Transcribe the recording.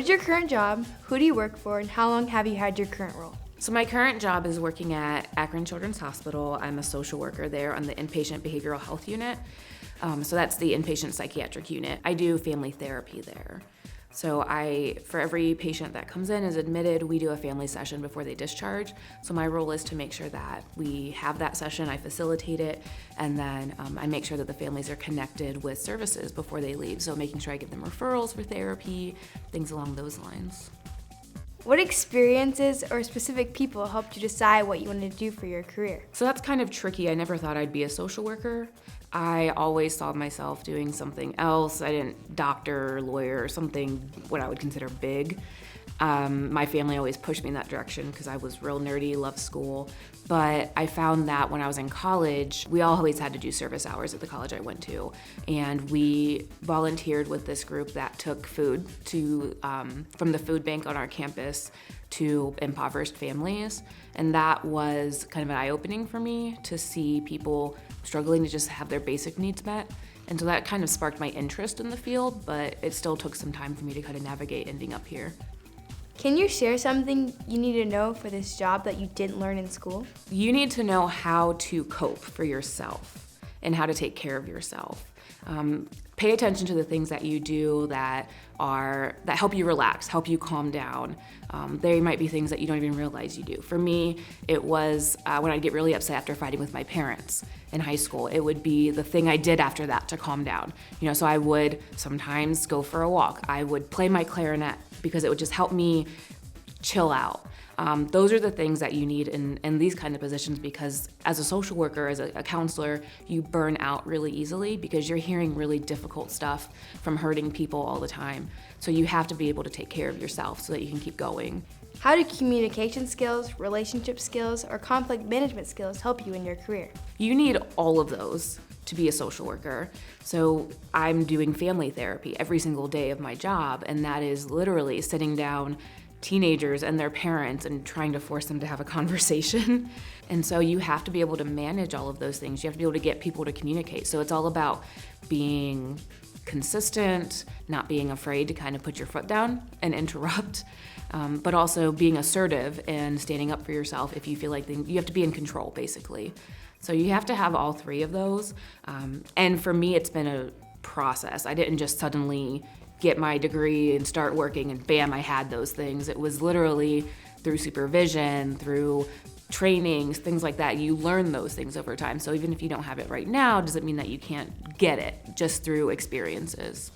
is your current job? Who do you work for? And how long have you had your current role? So my current job is working at Akron Children's Hospital. I'm a social worker there on the inpatient behavioral health unit. So that's the inpatient psychiatric unit. I do family therapy there. So for every patient that comes in is admitted, we do a family session before they discharge. So my role is to make sure that we have that session, I facilitate it, and then I make sure that the families are connected with services before they leave. So making sure I give them referrals for therapy, things along those lines. What experiences or specific people helped you decide what you wanted to do for your career? So that's kind of tricky. I never thought I'd be a social worker. I always saw myself doing something else. I didn't doctor, lawyer, or something what I would consider big. My family always pushed me in that direction because I was real nerdy, loved school. But I found that when I was in college, we always had to do service hours at the college I went to. And we volunteered with this group that took food from the food bank on our campus to impoverished families. And that was kind of an eye-opening for me to see people struggling to just have their basic needs met. And so that kind of sparked my interest in the field, but it still took some time for me to kind of navigate ending up here. Can you share something you need to know for this job that you didn't learn in school? You need to know how to cope for yourself and how to take care of yourself. Pay attention to the things that you do that help you relax, help you calm down. There might be things that you don't even realize you do. For me, it was when I'd get really upset after fighting with my parents in high school, it would be the thing I did after that to calm down. So I would sometimes go for a walk. I would play my clarinet because it would just help me chill out. Those are the things that you need in these kind of positions, because as a social worker, as a counselor, you burn out really easily because you're hearing really difficult stuff from hurting people all the time. So you have to be able to take care of yourself so that you can keep going. How do communication skills, relationship skills, or conflict management skills help you in your career? You need all of those to be a social worker. So I'm doing family therapy every single day of my job, and that is literally sitting down teenagers and their parents and trying to force them to have a conversation. And so you have to be able to manage all of those things. You have to be able to get people to communicate. So it's all about being consistent, not being afraid to kind of put your foot down and interrupt, but also being assertive and standing up for yourself if you feel like you have to be in control, basically. So you have to have all three of those. And for me, it's been a process. I didn't just suddenly get my degree and start working and bam, I had those things. It was literally through supervision, through trainings, things like that. You learn those things over time. So even if you don't have it right now, doesn't mean that you can't get it just through experiences.